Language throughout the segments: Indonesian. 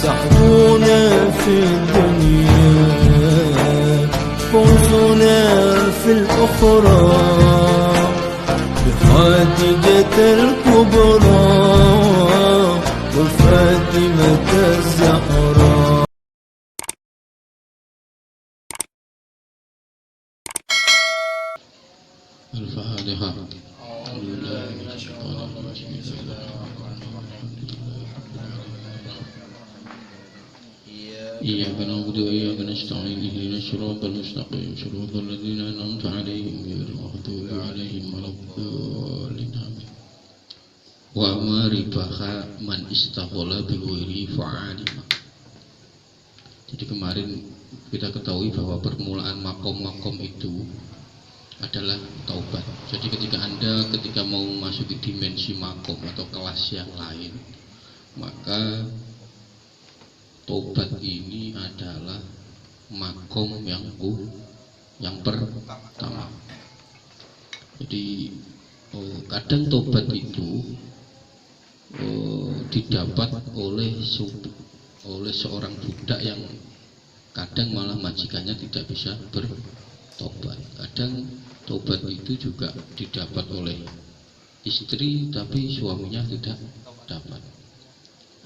سحبونا في الدنيا فوزنا في الأخرى بخادجة الكبرى وفاطمة الزهراء. الفاتحة. إياك نعبد وإياك نستعين اهدنا الصراط المستقيم صراط الذين أنعمت عليهم غير المغضوب عليهم ولا الضالين آمين. Wa ma ribaha man istaghala bil wiri fa'alima. Jadi kemarin kita ketahui bahwa permulaan makom-makom itu adalah taubat. Jadi ketika mau masuk di dimensi makom atau kelas yang lain, maka taubat ini adalah makom yang pertama. Jadi kadang taubat itu didapat oleh seorang budak yang kadang malah majikannya tidak bisa bertobat. Kadang tobat itu juga didapat oleh istri tapi suaminya tidak dapat.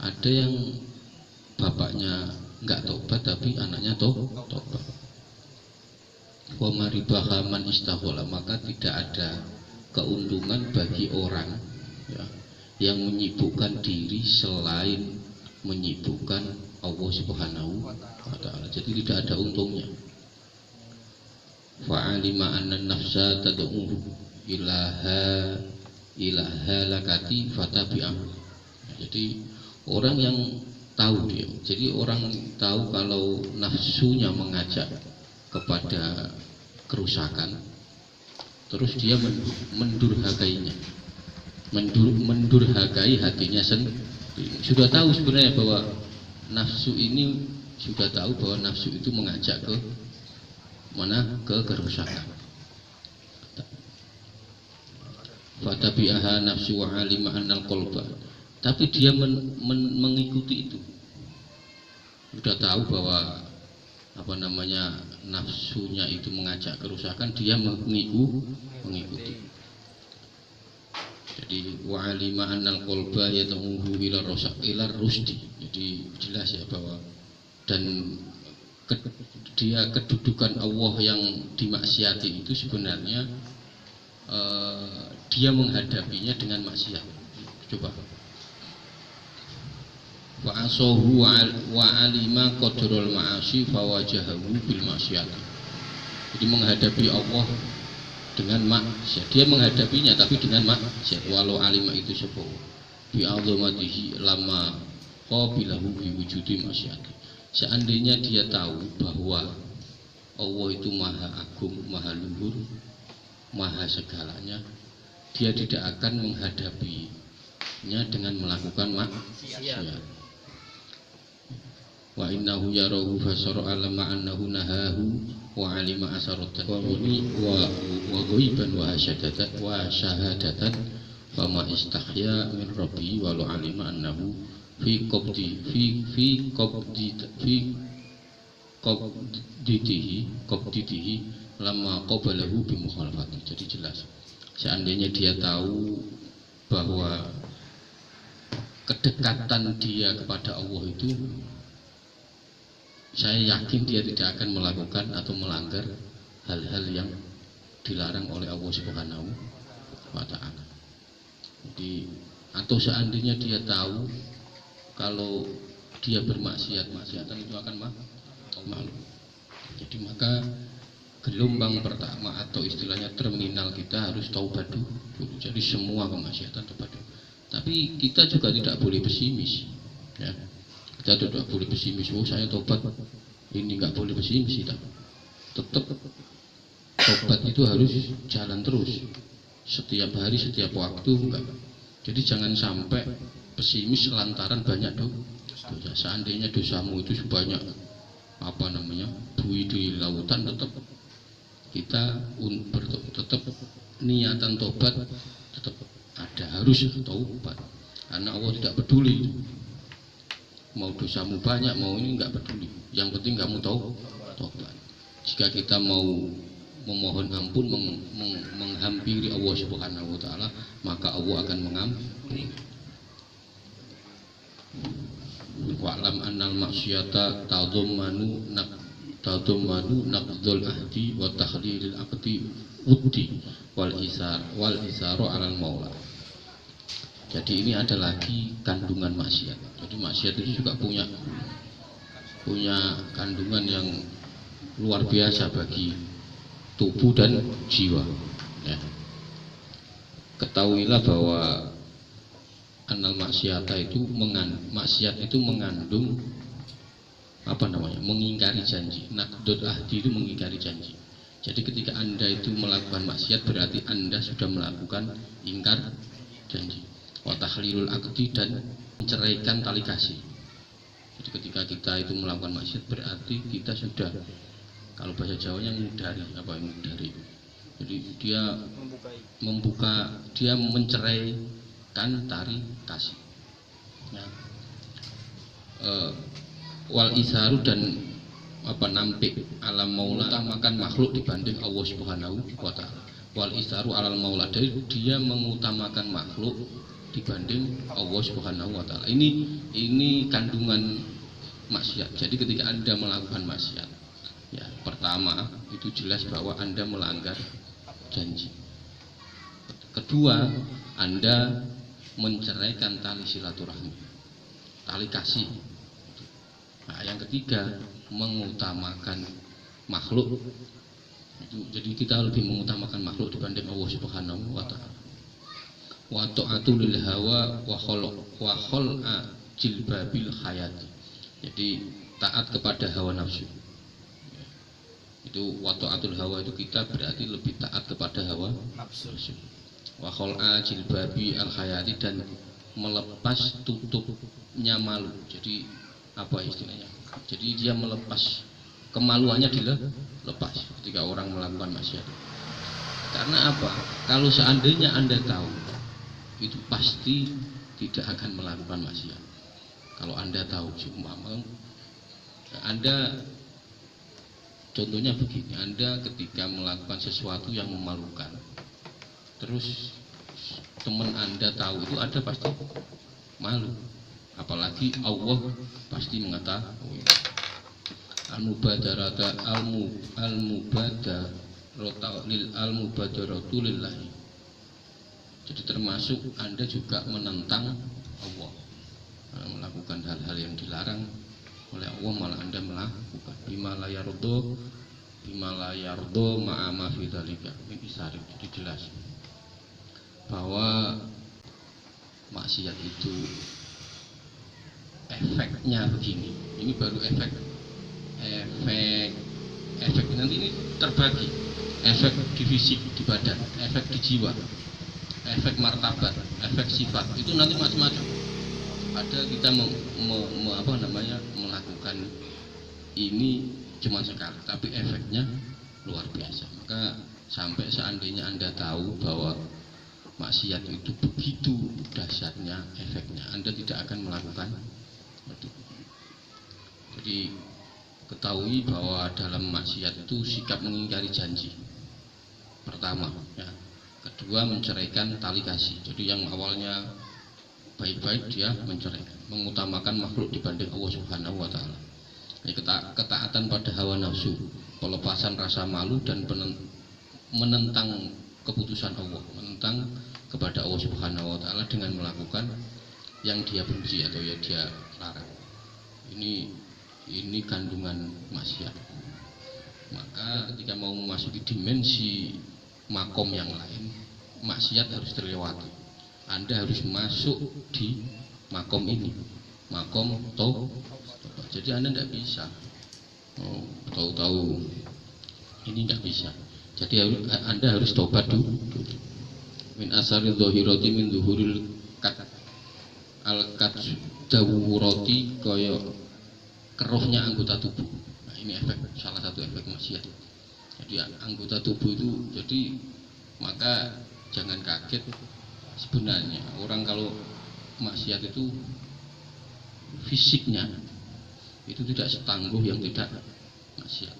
Ada yang bapaknya enggak tobat tapi anaknya tobat. Wa maribaha man istaghala, maka tidak ada keuntungan bagi orang ya, yang menyibukkan diri selain menyibukkan Allah Subhanahu wa ta'ala. Jadi tidak ada untungnya. Fa'alima anna nafsa tad'uhu ilaha lakati fatabi'ahu. Jadi orang yang tahu dia. Jadi orang tahu kalau nafsunya mengajak kepada kerusakan, terus dia mendurhakainya. Mendurhakai hatinya sendiri. Sudah tahu sebenarnya bahwa nafsu ini, sudah tahu bahwa nafsu itu mengajak ke mana? Ke kerusakan. Fatabi'aha nafsu wa alima annal qalba. Tapi dia mengikuti itu. Sudah tahu bahwa nafsunya itu mengajak kerusakan, dia mengikuti. Jadi wa'alima annal qalba yatamuhu ila rusdi. Jadi jelas ya bahwa dan dia kedudukan Allah yang dimaksiati itu sebenarnya dia menghadapinya dengan maksiat. Coba. Wa asahu wa alima qadraul ma'asi fawajahahu bil maksiat. Jadi menghadapi Allah dengan maksiat, dia menghadapinya tapi dengan maksiat. Walau alima itu sepuh bi azamatihi lama qabilahu bi wujudi maksiat. Seandainya dia tahu bahwa Allah itu maha agung, maha luhur, maha segalanya, dia tidak akan menghadapinya dengan melakukan maksiat. Wa innahu yarahu fasara alama annahu nahahu wa alima asaratan wa ghaiban wa syahadatan fama istahya min rabbi wa lu alima annahu fi qabditihi lama qabalahu bi mukhalafati. Jadi jelas seandainya dia tahu bahwa kedekatan dia kepada Allah itu, saya yakin dia tidak akan melakukan atau melanggar hal-hal yang dilarang oleh Allah Subhanahu wa ta'ala. Jadi atau seandainya dia tahu kalau dia bermaksiatan itu akan malu. Jadi maka gelombang pertama atau istilahnya terminal kita harus taubat dulu. Jadi semua kemaksiatan taubat dulu. Tapi kita juga tidak boleh pesimis ya. Kita tidak boleh pesimis, oh saya tobat, ini nggak boleh pesimis. Tetap tobat itu harus jalan terus, setiap hari, setiap waktu. Enggak. Jadi jangan sampai pesimis lantaran banyak dosa. Seandainya dosamu itu sebanyak buih di lautan, tetap kita tetap niatan tobat tetap ada, harus tobat, karena Allah tidak peduli. mau dosamu banyak, mau ini nggak peduli. Yang penting kamu tahu tobat. Jika kita mau memohon ampun, menghampiri Allah Subhanahu wa taala, maka Allah akan mengampuni. Wa'lam annal maksiyata tadhammanu naqdul ahdi wa takhlilil aqdi uddi wal isaru 'alal maula. Jadi ini ada lagi kandungan maksiat. Jadi maksiat itu juga punya kandungan yang luar biasa bagi tubuh dan jiwa. Ya. Ketahuilah bahwa annal maksiat itu mengandung mengingkari janji. Naqdul ahdi itu mengingkari janji. Jadi ketika Anda itu melakukan maksiat berarti Anda sudah melakukan ingkar janji. Wa tahlilul aqdi dan menceraikan tali kasih. Jadi ketika kita itu melakukan maksiat berarti kita sudah, kalau bahasa Jawanya mengudari. Jadi dia menceraikan tali kasih. Ya. Wal isaru dan nampik alam maula, utamakan makhluk dibanding Allah Subhanahu wa taala. Wal isaru alal maula, jadi dia mengutamakan makhluk dibanding Allah Subhanahu wa taala. Ini kandungan maksiat. Jadi ketika Anda melakukan maksiat, ya pertama itu jelas bahwa Anda melanggar janji. Kedua, Anda menceraikan tali silaturahmi, tali kasih. Nah, yang ketiga, mengutamakan makhluk. Jadi kita lebih mengutamakan makhluk dibanding Allah Subhanahu wa taala. Wa ta'atu lil hawa wa khal'a jilbabil hayati. Jadi taat kepada hawa nafsu. Itu wa ta'atul hawa itu kita berarti lebih taat kepada hawa nafsu. Wa khal'a jilbabi al hayati, dan melepas tutupnya malu. Jadi apa istilahnya? Jadi dia melepas kemaluannya, dilepas ketika orang melakukan maksiat. Karena apa? Kalau seandainya Anda tahu, itu pasti tidak akan melakukan maksiat. Kalau Anda tahu, Anda contohnya begini, Anda ketika melakukan sesuatu yang memalukan, terus teman Anda tahu, itu Anda pasti malu. Apalagi Allah pasti mengetahui. Al-mubadaratu lillahi. Jadi termasuk Anda juga menentang Allah, melakukan hal-hal yang dilarang oleh Allah, malah Anda melakukan bima la yardo ma'a fi dzalika. Ini syarif. Jadi jelas bahwa maksiat itu efeknya begini. Ini baru efek nanti ini terbagi. Efek di fisik, di badan, efek di jiwa, efek martabat, efek sifat, itu nanti macam-macam. Ada kita melakukan ini cuma sekali, tapi efeknya luar biasa. Maka sampai seandainya Anda tahu bahwa maksiat itu begitu dahsyatnya efeknya, Anda tidak akan melakukan itu. Jadi ketahui bahwa dalam maksiat itu sikap mengingkari janji pertama, ya. Kedua, menceraikan tali kasih. Jadi yang awalnya baik-baik dia menceraikan, mengutamakan makhluk dibanding Allah Subhanahu wa taala. Ketaatan pada hawa nafsu, pelepasan rasa malu dan menentang keputusan Allah, menentang kepada Allah Subhanahu wa taala dengan melakukan yang dia benci atau ya dia larang. Ini kandungan maksiat. Maka ketika mau memasuki dimensi makom yang lain, maksiat harus terlewati. Anda harus masuk di makom ini, makom taubat. Jadi Anda tidak bisa tahu-tahu ini tidak bisa. Jadi Anda harus taubat dulu. Min asaril dhahirati min zuhuril al-kat dawurati, kaya keruhnya anggota tubuh. Nah, ini salah satu efek maksiat. Jadi anggota tubuh itu, jadi maka jangan kaget sebenarnya orang kalau maksiat itu fisiknya itu tidak setangguh yang tidak maksiat.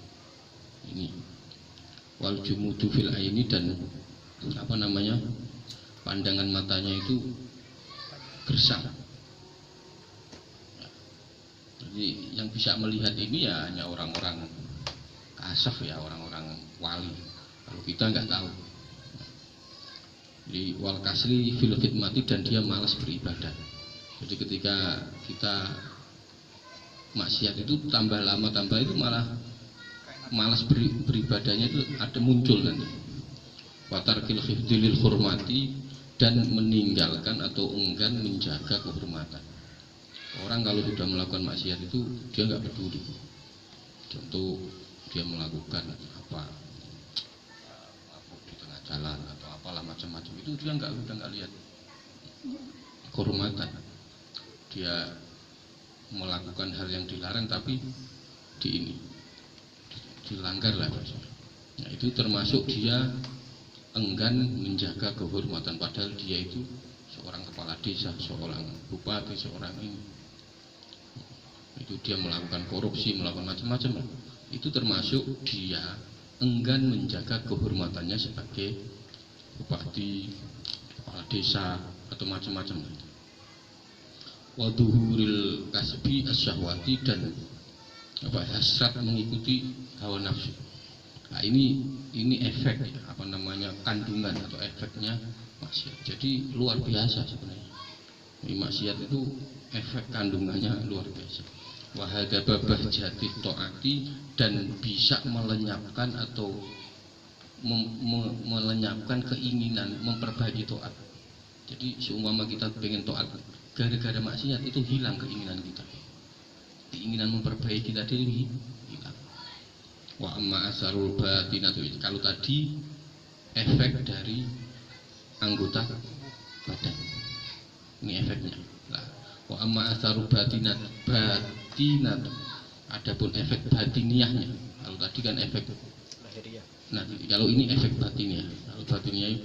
Ini wal jumudu fil aini, dan apa namanya, pandangan matanya itu gersang. Jadi yang bisa melihat ini ya hanya orang-orang kasaf, ya orang-orang wali. Kalau kita nggak tahu. Jadi wal kasri fil khidmati, dan dia malas beribadah. Jadi ketika kita maksiat itu tambah lama tambah itu malah malas beribadahnya itu ada muncul nanti. Watarkil khifdilil hormati, dan meninggalkan atau enggan menjaga kehormatan. Orang kalau sudah melakukan maksiat itu dia nggak peduli. Contoh dia melakukan apa di tengah jalan atau apalah macam-macam, itu dia udah nggak lihat kehormatan. Dia melakukan hal yang dilarang tapi dilanggar lah. Nah, itu termasuk dia enggan menjaga kehormatan, padahal dia itu seorang kepala desa, seorang bupati, seorang ini. Itu dia melakukan korupsi, melakukan macam-macam. Itu termasuk dia enggan menjaga kehormatannya sebagai bupati, kepala desa atau macam-macam. Waduhuril kasbi asyahwati, dan hasrat mengikuti hawa nafsu. Nah, ini efek, apa namanya, kandungan atau efeknya maksiat. Jadi luar biasa sebenarnya. Ini maksiat itu efek kandungannya luar biasa. Wahadababah jati to'ati, dan bisa melenyapkan atau melenyapkan keinginan memperbaiki to'at. Jadi seumpama kita pengen to'at, gara-gara maksiat itu hilang keinginan kita. Keinginan memperbaiki tadi hilang. Wa amma asarul batinatu, kalau tadi efek dari anggota badan, ini efeknya. Nah, wa amma asarul batinatu, adapun efek batiniahnya. Kalau tadi kan efek lahiriah. Nah, kalau ini efek batiniah. Kalau batiniah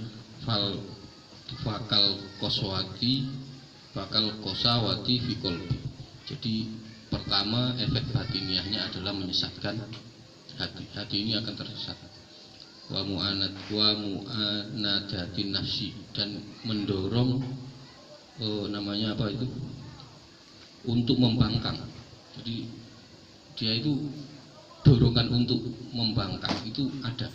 fakal koswati, fakal kosawati fi qalbi. Jadi pertama efek batiniahnya adalah menyesatkan hati. Hati ini akan tersesat. Wa mu'anadatin nafsi, dan mendorong namanya apa itu, untuk membangkang. Jadi dia itu dorongan untuk membangkang itu ada.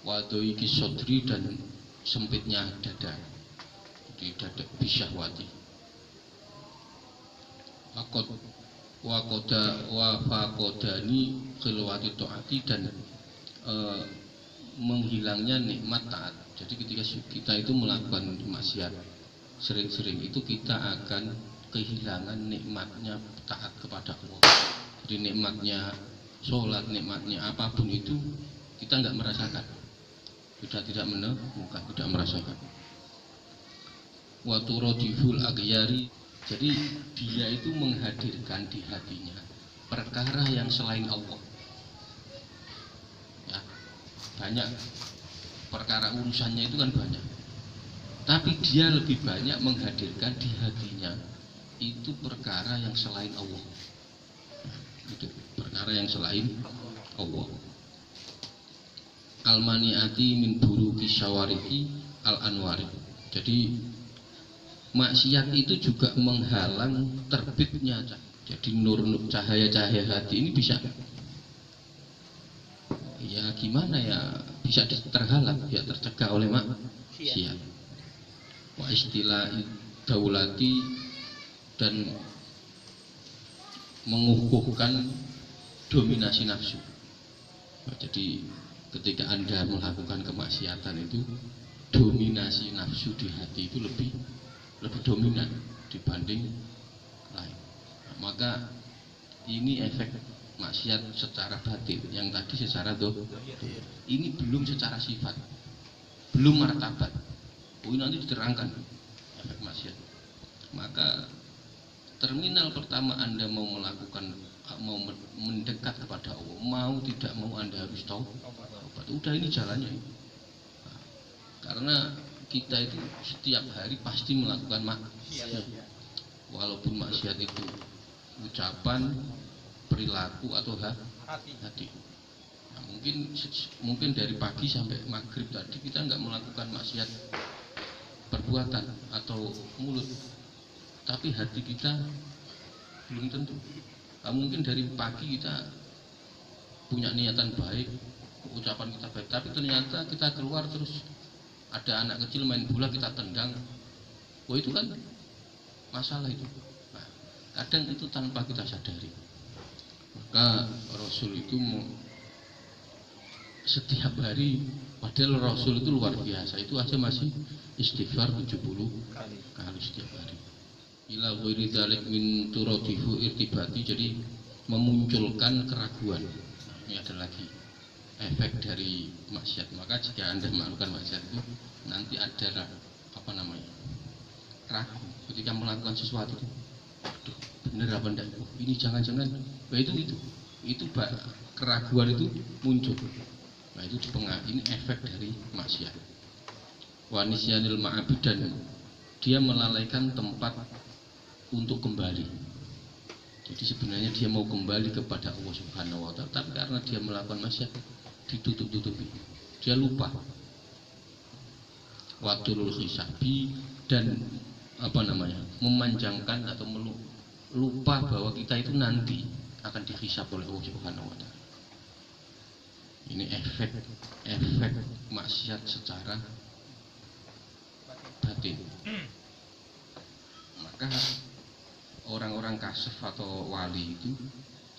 Wa doiki sodri, dan sempitnya dada. Jadi dada bisyahwati. Wa faqodani khilwati taati, dan menghilangnya nikmat taat. Jadi ketika kita itu melakukan maksiat sering-sering, itu kita akan kehilangan nikmatnya taat kepada Allah. Jadi nikmatnya sholat, nikmatnya apapun itu kita nggak merasakan, tidak menemukan, tidak merasakan. Wa turadiful aghyari, jadi dia itu menghadirkan di hatinya perkara yang selain Allah. Ya, banyak perkara urusannya itu kan banyak, tapi dia lebih banyak menghadirkan di hatinya itu perkara yang selain Allah. Itu perkara yang selain Allah. Al-mani'ati min buruki syawarihi al-anwari. Jadi maksiat itu juga menghalang terbitnya. Jadi nur cahaya-cahaya hati ini bisa, ya gimana ya, bisa terhalang, ya tercegah oleh maksiat. Wa istilah daulati, dan mengukuhkan dominasi nafsu. Jadi ketika Anda melakukan kemaksiatan itu, dominasi nafsu di hati itu lebih dominan dibanding lain. Nah, maka ini efek maksiat secara batin. Yang tadi secara ini belum secara sifat, belum martabat. Ini nanti diterangkan efek maksiat. Maka terminal pertama Anda mau melakukan, mau mendekat kepada Allah, mau tidak mau Anda harus tahu. Udah, ini jalannya. Nah, karena kita itu setiap hari pasti melakukan maksiat. walaupun maksiat itu ucapan, perilaku atau hati. Nah, mungkin dari pagi sampai maghrib tadi kita nggak melakukan maksiat perbuatan atau mulut, tapi hati kita belum tentu. Nah, mungkin dari pagi kita punya niatan baik, ucapan kita baik, tapi ternyata kita keluar terus ada anak kecil main bola kita tendang. Oh, itu kan masalah itu. Nah, kadang itu tanpa kita sadari. Maka Rasul itu setiap hari, padahal Rasul itu luar biasa, itu aja masih istighfar 70 kali setiap hari. Ila ghairi dzalik min turatihu irtibati, jadi memunculkan keraguan. Ini ada lagi efek dari maksiat. Maka jika Anda melakukan maksiat itu nanti ada ragu ketika melakukan sesuatu. Aduh, bener apa enggak? Oh, ini jangan-jangan. Nah, itu keraguan itu muncul. Nah, itu ini efek dari maksiat. Wa nisyanil ma'abid, dan dia melalaikan tempat untuk kembali. Jadi sebenarnya dia mau kembali kepada Allah Subhanahu wa taala, tapi karena dia melakukan maksiat ditutup-tutupi. Dia lupa. Watul hisabi, dan memanjangkan atau lupa bahwa kita itu nanti akan dihisab oleh Allah Subhanahu wa taala. Ini efek maksiat secara batin. Maka orang-orang kasef atau wali itu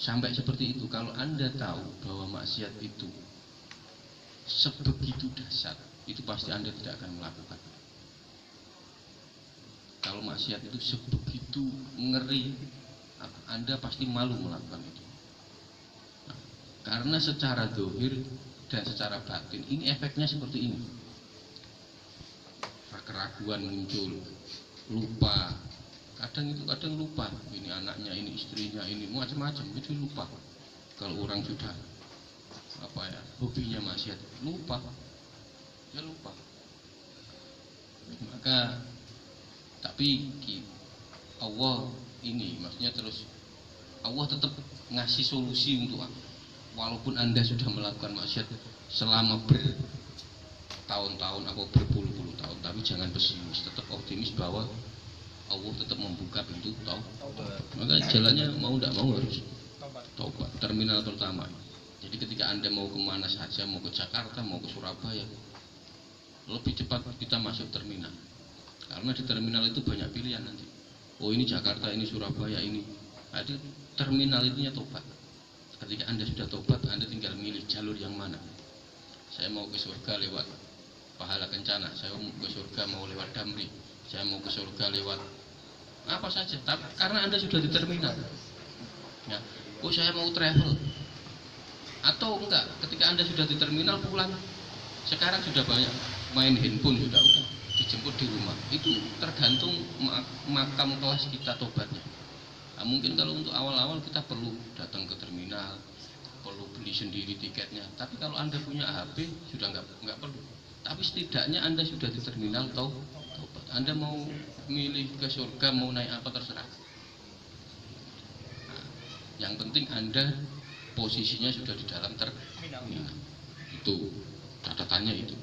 sampai seperti itu. Kalau Anda tahu bahwa maksiat itu sebegitu dahsyat, itu pasti Anda tidak akan melakukan. Kalau maksiat itu sebegitu ngeri, Anda pasti malu melakukan itu. Nah, karena secara zahir dan secara batin ini efeknya seperti ini. Keraguan muncul, lupa. Kadang lupa. Ini anaknya, ini istrinya, ini macam-macam, itu lupa. Kalau orang sudah hobinya maksiat, lupa. Ya lupa. Maka tapi Allah ini maksudnya terus Allah tetap ngasih solusi untuk walaupun Anda sudah melakukan maksiat selama bertahun-tahun atau berpuluh-puluh tahun, tapi jangan pesimis, tetap optimis bahwa Allah tetap membuka pintu taubat. Maka jalannya mau tidak mau harus taubat. Terminal pertama. Jadi ketika Anda mau kemana saja, mau ke Jakarta, mau ke Surabaya, lebih cepat kita masuk terminal. Karena di terminal itu banyak pilihan nanti. Oh, ini Jakarta, ini Surabaya, ini. Jadi terminal itunya tobat. Ketika Anda sudah tobat, Anda tinggal milih jalur yang mana. Saya mau ke surga lewat Pahala Kencana, saya mau ke surga mau lewat Damri, saya mau ke surga lewat apa saja. Tapi karena Anda sudah di terminal. Ya. Oh, saya mau travel. Atau enggak, ketika Anda sudah di terminal pulang. Sekarang sudah banyak main handphone, sudah dijemput di rumah. Itu tergantung makam kelas kita tobatnya. Nah, mungkin kalau untuk awal-awal kita perlu datang ke terminal, perlu beli sendiri tiketnya. Tapi kalau Anda punya HP sudah nggak perlu. Tapi setidaknya Anda sudah di terminal tobat. Anda mau milih ke surga, mau naik apa terserah. Nah, yang penting Anda posisinya sudah di dalam terminal. Itu catatannya itu.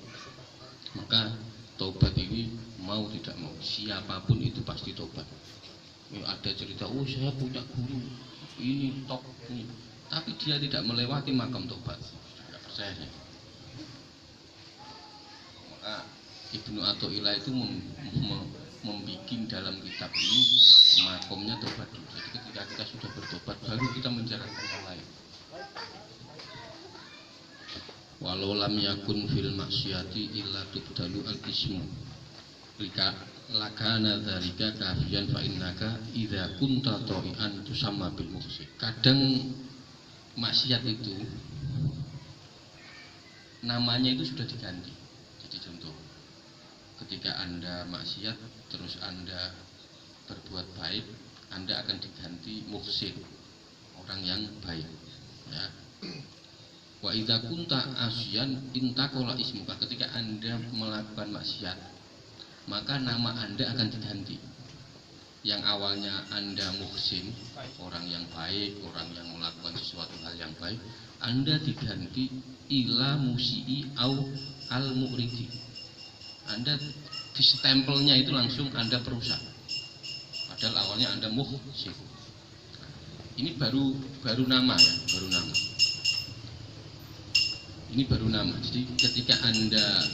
Maka tobat ini mau tidak mau, siapapun itu pasti tobat. Ada cerita, oh saya punya guru ini top ini, tapi dia tidak melewati makam tobat, tidak percaya saya. Maka Ibnu Athaillah itu membuat dalam kitab ini makomnya tobat dulu. Jadi ketika kita sudah bertobat baru kita menjalankan yang lain. Walau lam yakun fil maksiati illa tubdalu al-ismu lakana dzalika kafiyan fa innaka idza kunta ta'ian tusamma bil muhsin. Kadang maksiat itu namanya itu sudah diganti. Jadi contoh, ketika Anda maksiat terus Anda berbuat baik, Anda akan diganti muhsin, orang yang baik, ya. Wa idza kunta asyan intaqala ismuka, ketika Anda melakukan maksiat maka nama Anda akan diganti. yang awalnya Anda muhsin, orang yang baik, orang yang melakukan sesuatu hal yang baik, Anda diganti ila musi'i au al mu'ridi. Anda di stempelnya itu langsung Anda perusak. Padahal awalnya Anda muhsin. Ini baru nama ya, baru nama. Ini baru nama. Jadi ketika Anda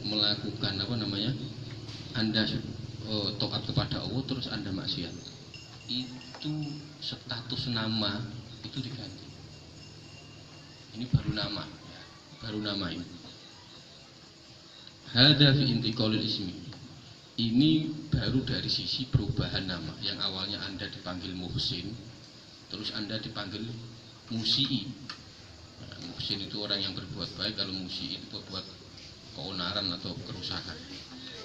melakukan apa namanya, Anda taat kepada Allah terus Anda maksiat, itu status nama itu diganti. Ini baru nama, baru nama ini. Hadza fi intiqalil ismi. Ini baru dari sisi perubahan nama. Yang awalnya Anda dipanggil muhsin, terus Anda dipanggil musi'i. Nah, muhsin itu orang yang berbuat baik, kalau musi'i itu berbuat keonaran atau kerusakan.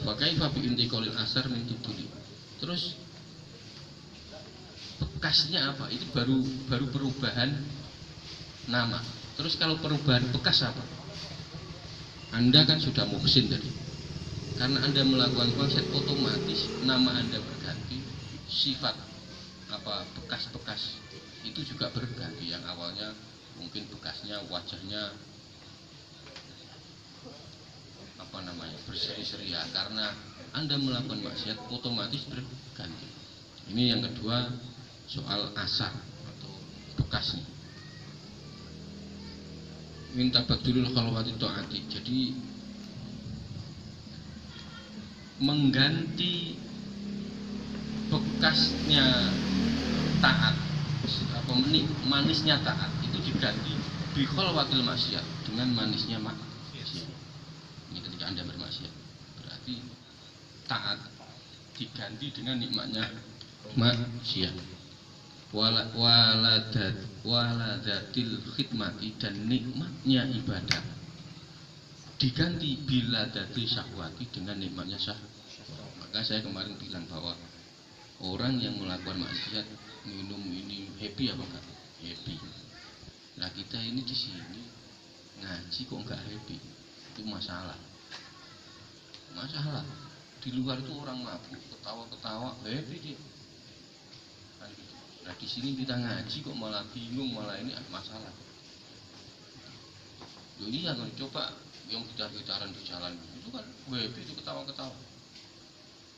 Wa kaifa bi intiqalil asar min tuduli. Terus bekasnya apa? Itu baru perubahan nama. Terus kalau perubahan bekas apa? Anda kan sudah muhsin tadi. Karena Anda melakukan konsep, otomatis nama Anda berganti, sifat apa bekas-bekas itu juga berganti. Yang awalnya mungkin bekasnya wajahnya apa namanya berseri-seri, ya karena Anda melakukan maksiat otomatis berganti. Ini yang kedua, soal asar atau bekasnya. Minta badulul khalwati ta'ati. Jadi mengganti bekasnya taat, apa manisnya taat itu diganti bi khalwatil maksiat, dengan manisnya maksiat. Ini ketika Anda bermaksiat, berarti taat diganti dengan nikmatnya maksiat. Waladatil khidmati, dan nikmatnya ibadah diganti bila dati syahwati, dengan nikmatnya syahwat. Maka saya kemarin bilang bahwa orang yang melakukan maksiat, minum ini happy apa enggak? Happy. Nah kita ini di sini ngaji kok enggak happy, itu masalah. Masalah. Di luar itu orang mabuk, ketawa-ketawa, happy dia. Nah di sini kita ngaji kok malah bingung, malah ini masalah. Jadi jangan coba yang gitar-gitaran di jalan itu kan happy, itu ketawa-ketawa.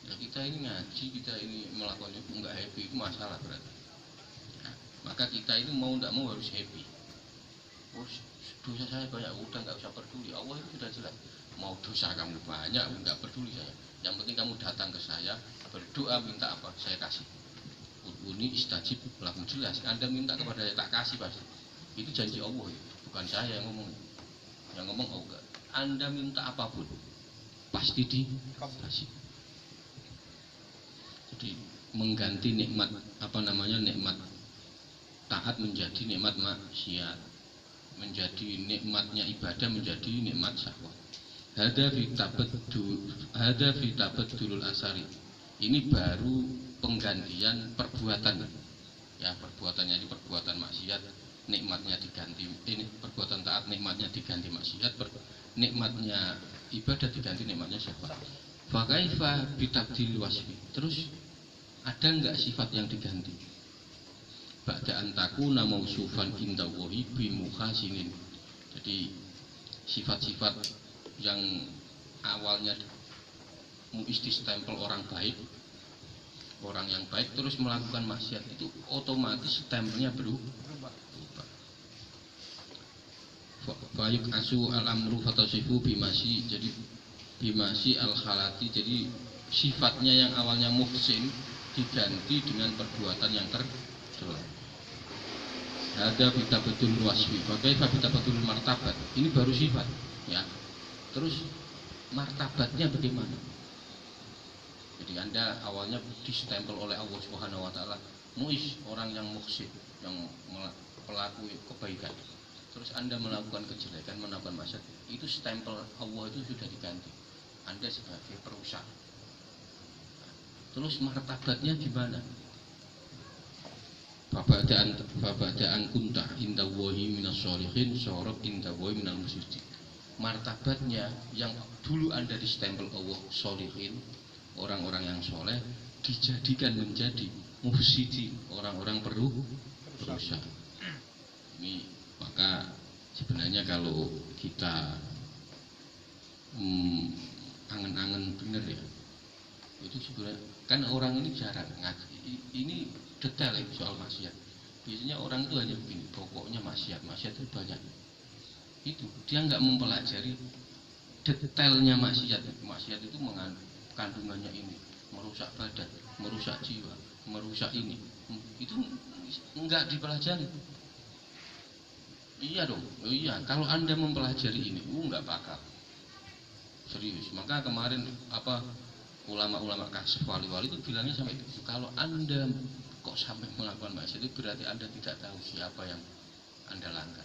Ya kita ini ngaji, kita ini melakukan itu enggak happy, itu masalah berarti. Nah, maka kita itu mau tidak mau harus happy. Oh, dosa saya banyak, udah nggak usah peduli. Allah itu sudah jelas. Mau dosa kamu banyak, nggak peduli saya. Yang penting kamu datang ke saya, berdoa minta apa, saya kasih. Ini istajib lakum, jelas. Anda minta kepada saya tak kasih pasti. Itu janji Allah, bukan saya yang ngomong. Yang ngomong Allah. Anda minta apapun pasti dikasih. Jadi mengganti nikmat apa namanya, nikmat taat menjadi nikmat maksiat, menjadi nikmatnya ibadah menjadi nikmat syahwat. Hada fi tabaddulul asari. Ini baru penggantian perbuatan. Ya, perbuatannya ini perbuatan maksiat, nikmatnya diganti, ini perbuatan taat nikmatnya diganti maksiat, nikmatnya ibadah diganti nikmatnya syahwat. Fa kaifa bi tabdil wasfi. Terus ada enggak sifat yang diganti? Ba'da antakuna mausufan indallahi bi muhasinin. Jadi sifat-sifat yang awalnya istempel orang baik, orang yang baik terus melakukan maksiat, itu otomatis stempelnya berubah. Fayuk asu al-amru fatasifu bimasi, jadi bimasi al-khalati, jadi sifatnya yang awalnya muhsin diganti dengan perbuatan yang tercela. Ada kita betul wasfi, bagaimana kita betul martabat. Ini baru sifat, ya. Terus martabatnya bagaimana? Jadi Anda awalnya distempel oleh Allah Subhanahu wa taala, muis, orang yang muhsin, yang pelaku kebaikan. Terus Anda melakukan kejelekan, melakukan maksiat, itu stempel Allah itu sudah diganti. Anda sebagai perusak. Terus martabatnya gimana? Babadaan kunta indallahi minas sholihin sorok indallahi minal musyrikin. Martabatnya yang dulu Anda distempel Allah sholihin, orang-orang yang soleh dijadikan menjadi mufsidin, orang-orang perusak. Ini maka sebenarnya kalau kita angen-angen bener ya, itu sebenarnya kan orang ini jarang ngaji. Ini detail ya soal maksiat. Biasanya orang itu hanya begini, pokoknya maksiat itu banyak. Itu dia nggak mempelajari detailnya maksiat. Maksiat itu mengandung kandungannya ini, merusak badan, merusak jiwa, merusak ini. Itu nggak dipelajari. Iya dong, iya. Kalau Anda mempelajari ini, nggak bakal serius. Maka kemarin ulama-ulama kasih wali-wali itu bilangnya sampai itu. Kalau Anda kok sampai melakukan maksiat itu berarti Anda tidak tahu siapa yang Anda langgar.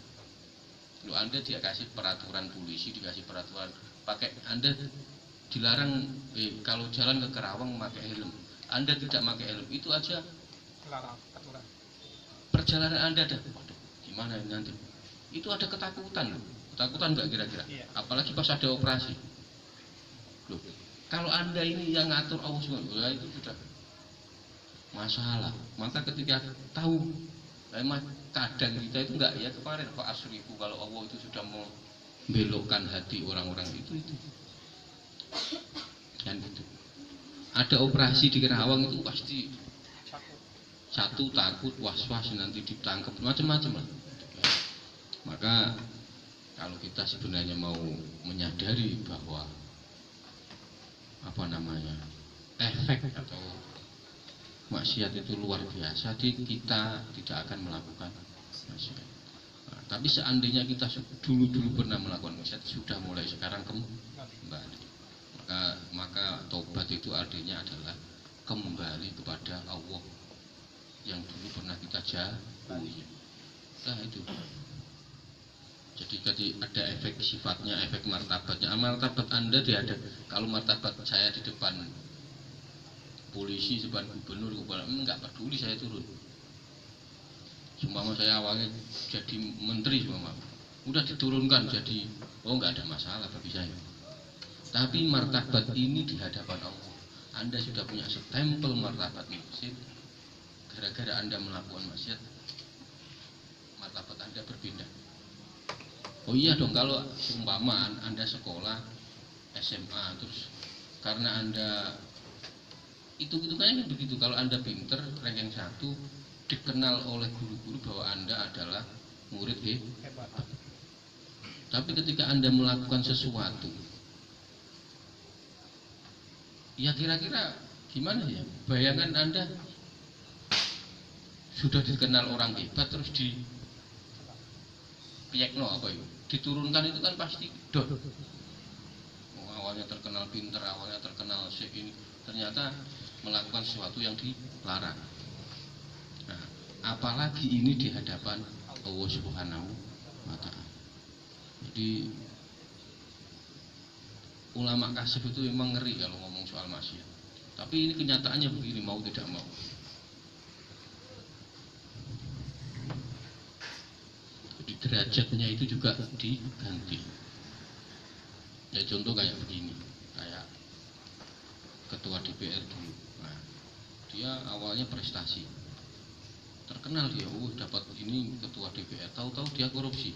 Lu Anda dia kasih peraturan polisi, dikasih peraturan pakai, Anda dilarang kalau jalan ke Kerawang pakai helm. Anda tidak pakai helm, itu aja larang aturan. Perjalanan Anda ada, waduh, gimana ini nanti? Itu ada ketakutan loh. Ketakutan nggak kira-kira? Iya. Apalagi pas ada operasi. Loh, kalau Anda ini yang ngatur Allah SWT, itu sudah masalah. Maka ketika tahu, kadang kita itu enggak ya, kemarin Pak Asrifu, kalau Allah itu sudah membelokkan hati orang-orang itu kan gitu. Ada operasi di Kerawang itu pasti satu takut, was-was nanti ditangkap, macam-macam lah. Maka kalau kita sebenarnya mau menyadari bahwa efek atau maksiat itu luar biasa, kita tidak akan melakukan maksiat. Nah, tapi seandainya kita dulu pernah melakukan maksiat, sudah mulai sekarang kembali, maka taubat itu artinya adalah kembali kepada Allah yang dulu pernah kita jauhi. Nah itu. Jadi ada efek sifatnya, efek martabatnya. Martabat Anda kalau martabat saya di depan polisi, depan gubernur, enggak peduli saya turun. Cuma saya awalnya jadi menteri, udah diturunkan jadi, enggak ada masalah bagi saya. Tapi martabat ini di hadapan Allah, Anda sudah punya stempel martabat mufsid. Gara-gara Anda melakukan maksiat, martabat Anda berpindah. Oh iya dong, kalau seumpama Anda sekolah SMA terus karena Anda itu kayaknya begitu, kalau Anda pinter, ranking 1, dikenal oleh guru-guru bahwa Anda adalah murid hebat. Tapi ketika Anda melakukan sesuatu, ya kira-kira gimana ya? Bayangan Anda sudah dikenal orang hebat terus piekno apa itu? Diturunkan itu kan pasti don. Awalnya terkenal pinter, awalnya terkenal ini, ternyata melakukan sesuatu yang dilarang. Nah, apalagi ini di hadapan Allah Subhanahu wa Ta'ala. Jadi ulama kasih itu memang ngeri kalau ngomong soal maksiat. Tapi ini kenyataannya begini, mau tidak mau. Jadi derajatnya itu juga diganti. Ya contoh kayak begini, kayak ketua DPR dulu. Nah, dia awalnya prestasi, terkenal dia, dapat ini ketua DPR. Tahu-tahu dia korupsi.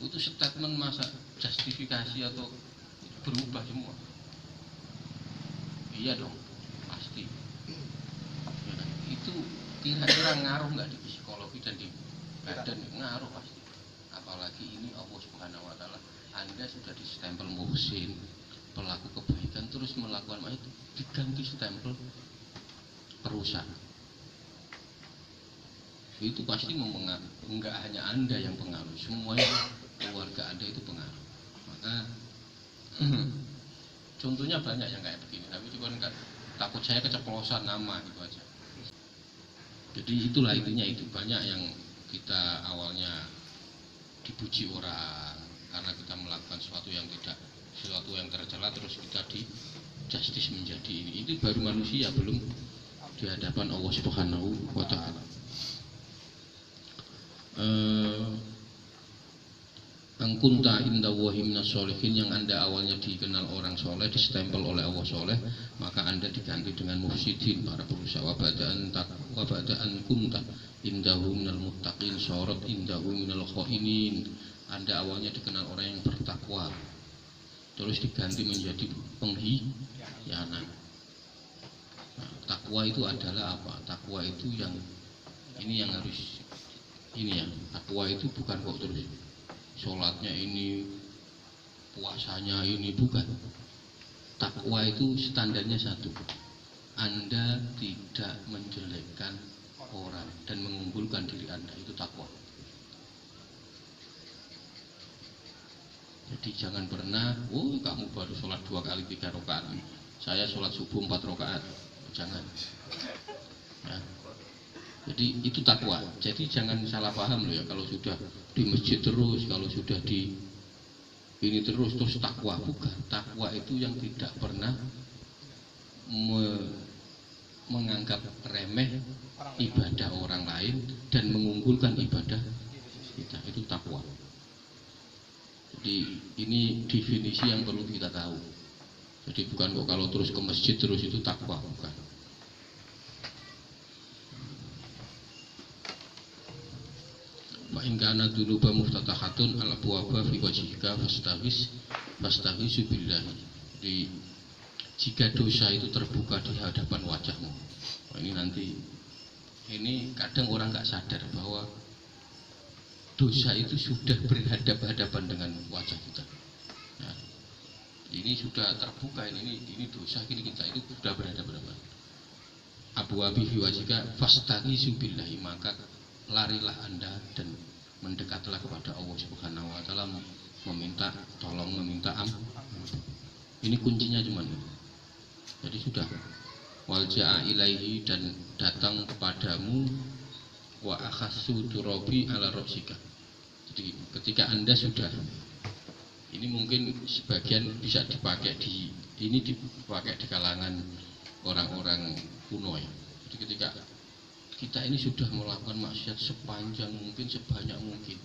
Itu statement masa justifikasi atau berubah semua? Iya dong, pasti. Ya, itu kira-kira ngaruh nggak di psikologi dan di badan? Ngaruh pasti. Apalagi ini Allah Subhanahu wa Ta'ala, Anda sudah distempel muhsin, pelaku kebaikan, terus melakukan itu diganti stempel perusak. Itu pasti mempengaruhi. Enggak hanya Anda yang pengaruh, semuanya keluarga Anda itu pengaruh. Maka contohnya banyak yang kayak begini, tapi cuma enggak, takut saya keceplosan nama itu aja. Jadi itulah intinya, itu banyak yang kita awalnya dipuji orang karena kita melakukan sesuatu yang tercela, terus kita di justice menjadi ini. Itu baru manusia, belum di hadapan Allah Subhanahu wa Ta'ala. angkunta inda wahimna sholihin, yang anda awalnya dikenal orang soleh, distempel oleh Allah soleh, maka anda diganti dengan mufsidin, para perusaha. Wabadaan kunta indahu minal muttaqin sorot indahu minal khainin, anda awalnya dikenal orang yang bertakwa, terus diganti menjadi pengkhianat. Nah, takwa itu adalah apa? Takwa itu yang ini yang harus ini ya. Takwa itu bukan kok terus sholatnya ini, puasanya ini, bukan. Takwa itu standarnya satu, Anda tidak menjelekkan orang dan mengunggulkan diri Anda, itu takwa. Jadi jangan pernah, oh kamu baru sholat 2 kali 3 rakaat, saya sholat subuh 4 rakaat, jangan. Ya. Jadi itu takwa. Jadi jangan salah paham loh ya, kalau sudah di masjid terus, kalau sudah di ini terus takwa. Bukan. Takwa itu yang tidak pernah menganggap remeh ibadah orang lain dan mengunggulkan ibadah kita, itu takwa. Jadi ini definisi yang perlu kita tahu. Jadi bukan kok kalau terus ke masjid terus itu takwa, bukan. Wa in kana dunuba muftatahatun ala buwaba fi wajhika fastaghisu billahi. Jadi jika dosa itu terbuka di hadapan wajahmu. Nah, ini nanti ini kadang orang nggak sadar bahwa dosa itu sudah berhadapan-hadapan dengan wajah kita. Nah, ini sudah terbuka, ini dosa kita itu sudah berhadapan-hadapan. Abu abi fi wajhika fastaghisu billahi, maka larilah Anda dan mendekatlah kepada Allah Subhanahu wa taala, meminta tolong, meminta ini kuncinya cuman. Jadi sudah walja'a ilaihi, dan datang kepadamu, wa akhassu turabi ala ra'sika. Jadi ketika Anda sudah, ini mungkin sebagian bisa dipakai dipakai di kalangan orang-orang kuno ya. Jadi ketika kita ini sudah melakukan maksiat sepanjang mungkin, sebanyak mungkin,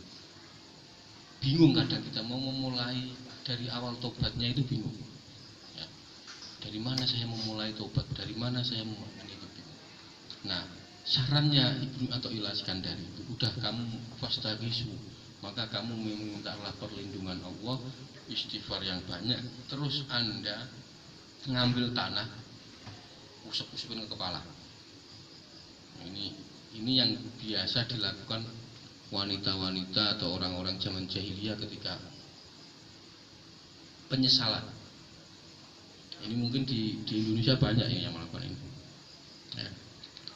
bingung kadang kita mau memulai dari awal tobatnya itu bingung ya. Dari mana saya memulai tobat, dari mana saya memulai itu bingung. Nah, sarannya Ibnu Athaillah Iskandari itu, udah kamu fastaghisu, maka kamu memintalah perlindungan Allah, istighfar yang banyak, terus Anda ngambil tanah, usap-usapin ke kepala. Ini yang biasa dilakukan wanita-wanita atau orang-orang zaman jahiliyah ketika penyesalan. Ini mungkin di Indonesia banyak yang melakukan ini. Ya.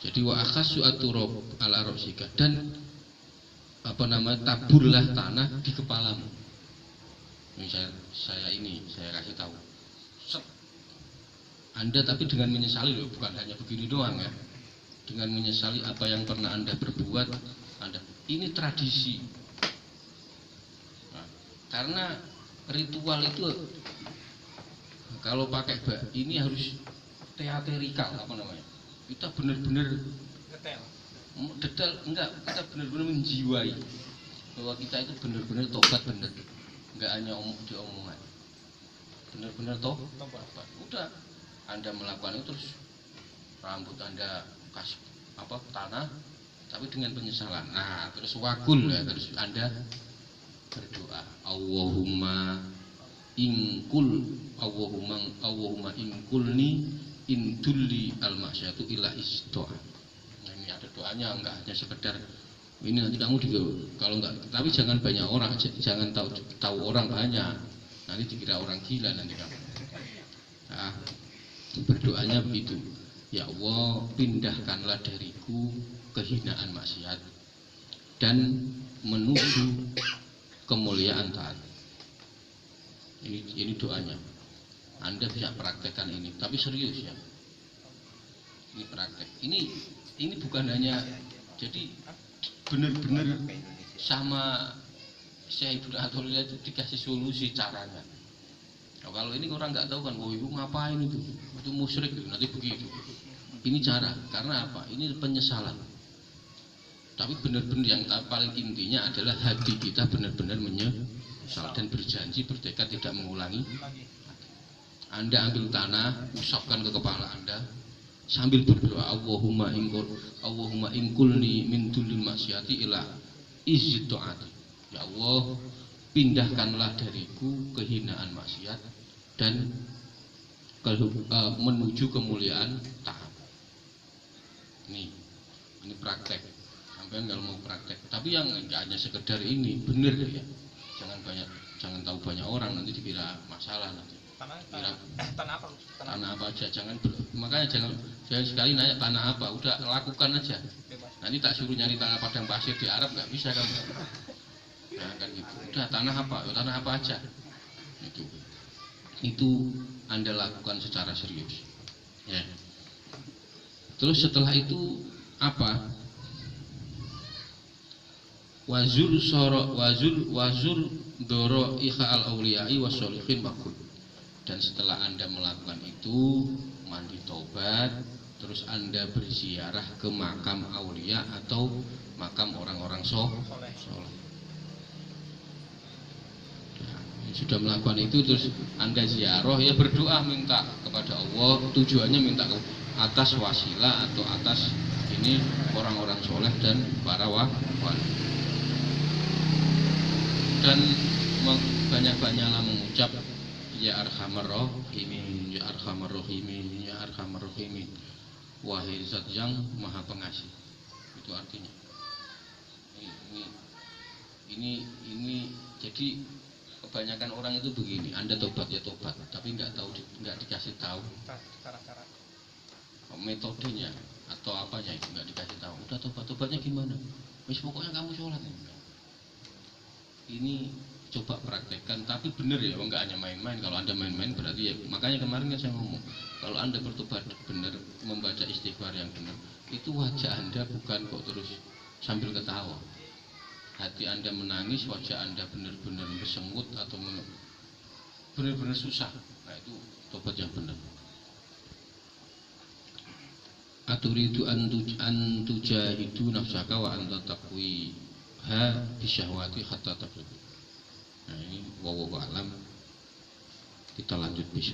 Jadi wa akhassu aturab ala ra'sika, dan taburlah tanah di kepalamu. Ini saya kasih tahu. Anda tapi dengan menyesali loh, bukan hanya begini doang ya. Dengan menyesali apa yang pernah Anda berbuat, ini tradisi. Nah, karena ritual itu kalau pakai ini harus teatrikal, kita benar-benar detail, kita benar-benar menjiwai bahwa kita itu benar-benar tobat benar, nggak hanya diomongan, benar-benar tobat. Udah Anda melakukan itu, terus rambut Anda kasih tanah tapi dengan penyesalan. Nah, terus wakul ya, terus Anda berdoa, Allahumma ingkulni intulli al-masyatu ila istoa. Nah, ini ada doanya, enggak hanya sekedar ini nanti kamu juga kalau enggak, tapi jangan banyak orang, jangan tahu orang banyak, nanti dikira orang gila nanti kamu. Nah, berdoanya begitu. Ya Allah, pindahkanlah dariku kehinaan maksiat dan menuju kemuliaan taat. Ini doanya. Anda bisa praktekkan ini, tapi serius ya. Ini praktek. Ini bukan hanya, jadi benar-benar sama Syekh Ibnu Athaillah itu dikasih solusi caranya. Nah, kalau ini orang nggak tahu kan, oh itu ngapain itu musyrik, nanti begitu. Ini cara, karena apa? Ini penyesalan. Tapi benar-benar yang paling intinya adalah hati kita benar-benar dan berjanji bertekad tidak mengulangi. Anda ambil tanah, usapkan ke kepala Anda sambil berdoa, Allahumma ingkulni min dulil maksiati ila izzit ta'ati. Ya Allah, pindahkanlah dariku kehinaan maksiat dan menuju kemuliaan taat. Ini praktek. Sampai kalau mau praktek, tapi yang enggak hanya sekedar ini, bener ya. Jangan tahu banyak orang, nanti dikira masalah nanti. Tanah apa aja, makanya jangan sekali nanya tanah apa, udah lakukan aja. Nanti tak suruh nyari tanah padang pasir di Arab, nggak bisa kan? Nah, kan gitu. Udah tanah apa aja. Itu Anda lakukan secara serius. Ya. Terus setelah itu apa? Wazur doro ikha al auliyai wasolihin wakul. Dan setelah Anda melakukan itu, mandi taubat, terus Anda berziarah ke makam aulia atau makam orang-orang soleh. Sudah melakukan itu, terus Anda ziarah, ya berdoa minta kepada Allah, tujuannya minta atas wasilah atau atas ini orang-orang soleh dan para wali. Dan banyak-banyaklah mengucap ya arhamar rahimin, ya arhamar rahimin, ya arhamar rahimin, wahai zat yang maha pengasih. Itu artinya ini jadi kebanyakan orang itu begini, Anda tobat ya tobat, tapi nggak dikasih tahu metodenya atau apanya, itu nggak dikasih tahu. Udah tobatnya gimana? Wis pokoknya kamu sholat. Ini coba praktekkan, tapi benar ya, nggak hanya main-main. Kalau Anda main-main berarti ya, makanya kemarin kan saya ngomong, kalau Anda bertobat benar, membaca istighfar yang benar, itu wajah Anda bukan kok terus sambil ketawa. Hati Anda menangis, wajah Anda benar-benar bersengut atau benar-benar susah. Nah, itu tobat yang benar. Aturidu antujahidu nafsaka wa anta taqwi bisyahwati hatta tablugh. Nah, ini wallahu a'lam. Kita lanjut besok.